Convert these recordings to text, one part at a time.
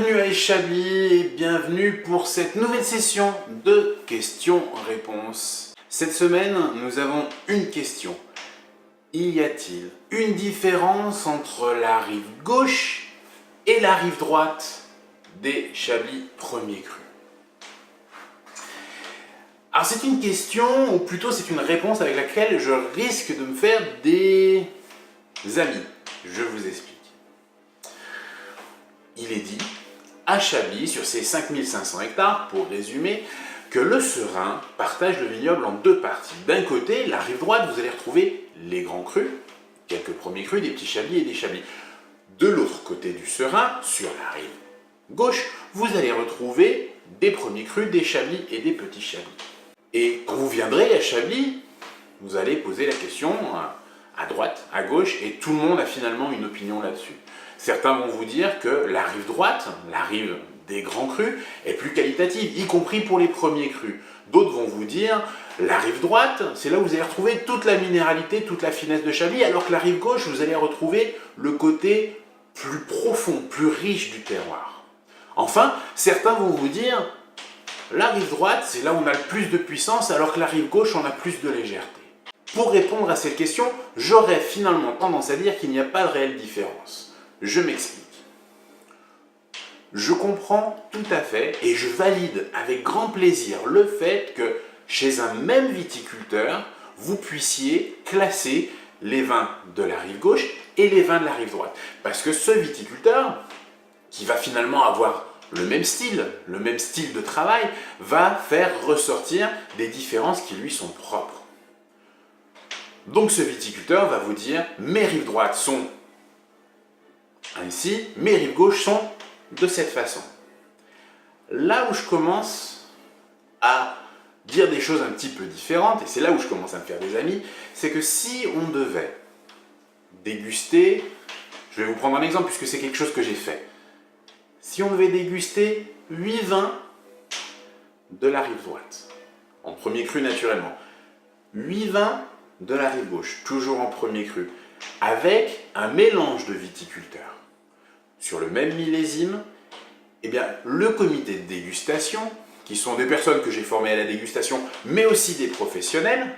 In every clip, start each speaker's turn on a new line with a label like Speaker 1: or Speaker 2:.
Speaker 1: Bienvenue à Chablis et bienvenue pour cette nouvelle session de questions-réponses. Cette semaine, nous avons une question. Y a-t-il une différence entre la rive gauche et la rive droite des Chablis premiers crus? Alors c'est une question, ou plutôt c'est une réponse avec laquelle je risque de me faire des amis. Je vous explique. Il est dit à Chablis, sur ces 5500 hectares, pour résumer, que le Serein partage le vignoble en deux parties. D'un côté, la rive droite, vous allez retrouver les grands crus, quelques premiers crus, des petits Chablis et des Chablis. De l'autre côté du Serein, sur la rive gauche, vous allez retrouver des premiers crus, des Chablis et des petits Chablis. Et quand vous viendrez à Chablis, vous allez poser la question à droite, à gauche, et tout le monde a finalement une opinion là-dessus. Certains vont vous dire que la rive droite, la rive des grands crus, est plus qualitative, y compris pour les premiers crus. D'autres vont vous dire, la rive droite, c'est là où vous allez retrouver toute la minéralité, toute la finesse de Chablis, alors que la rive gauche, vous allez retrouver le côté plus profond, plus riche du terroir. Enfin, certains vont vous dire, la rive droite, c'est là où on a le plus de puissance, alors que la rive gauche, on a plus de légèreté. Pour répondre à cette question, j'aurais finalement tendance à dire qu'il n'y a pas de réelle différence. Je m'explique. Je comprends tout à fait et je valide avec grand plaisir le fait que chez un même viticulteur, vous puissiez classer les vins de la rive gauche et les vins de la rive droite. Parce que ce viticulteur, qui va finalement avoir le même style de travail, va faire ressortir des différences qui lui sont propres. Donc ce viticulteur va vous dire, mes rives droites sont ainsi, mes rives gauches sont de cette façon. Là où je commence à dire des choses un petit peu différentes, et c'est là où je commence à me faire des amis, c'est que si on devait déguster, je vais vous prendre un exemple puisque c'est quelque chose que j'ai fait. Si on devait déguster 8 vins de la rive droite, en premier cru naturellement, 8 vins de la rive gauche, toujours en premier cru, avec un mélange de viticulteurs, sur le même millésime, eh bien, le comité de dégustation, qui sont des personnes que j'ai formées à la dégustation, mais aussi des professionnels,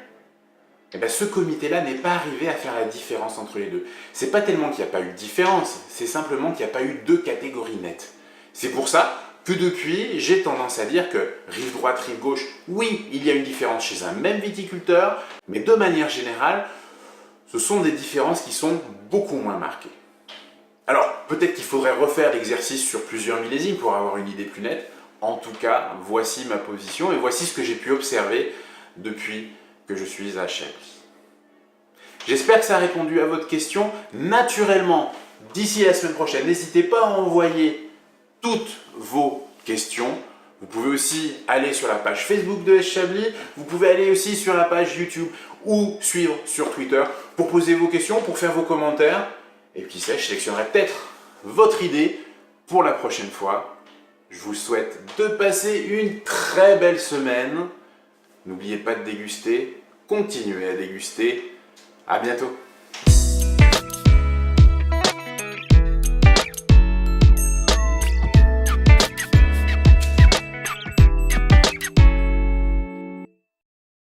Speaker 1: eh bien, ce comité-là n'est pas arrivé à faire la différence entre les deux. C'est pas tellement qu'il n'y a pas eu de différence, c'est simplement qu'il n'y a pas eu deux catégories nettes. C'est pour ça que depuis, j'ai tendance à dire que rive droite, rive gauche, oui, il y a une différence chez un même viticulteur, mais de manière générale, ce sont des différences qui sont beaucoup moins marquées. Alors, peut-être qu'il faudrait refaire l'exercice sur plusieurs millésimes pour avoir une idée plus nette. En tout cas, voici ma position et voici ce que j'ai pu observer depuis que je suis à Chablis. J'espère que ça a répondu à votre question. Naturellement, d'ici la semaine prochaine, n'hésitez pas à envoyer toutes vos questions. Vous pouvez aussi aller sur la page Facebook de Chablis, vous pouvez aller aussi sur la page YouTube ou suivre sur Twitter pour poser vos questions, pour faire vos commentaires. Et qui sait, je sélectionnerai peut-être votre idée pour la prochaine fois. Je vous souhaite de passer une très belle semaine. N'oubliez pas de déguster, continuez à déguster. À bientôt.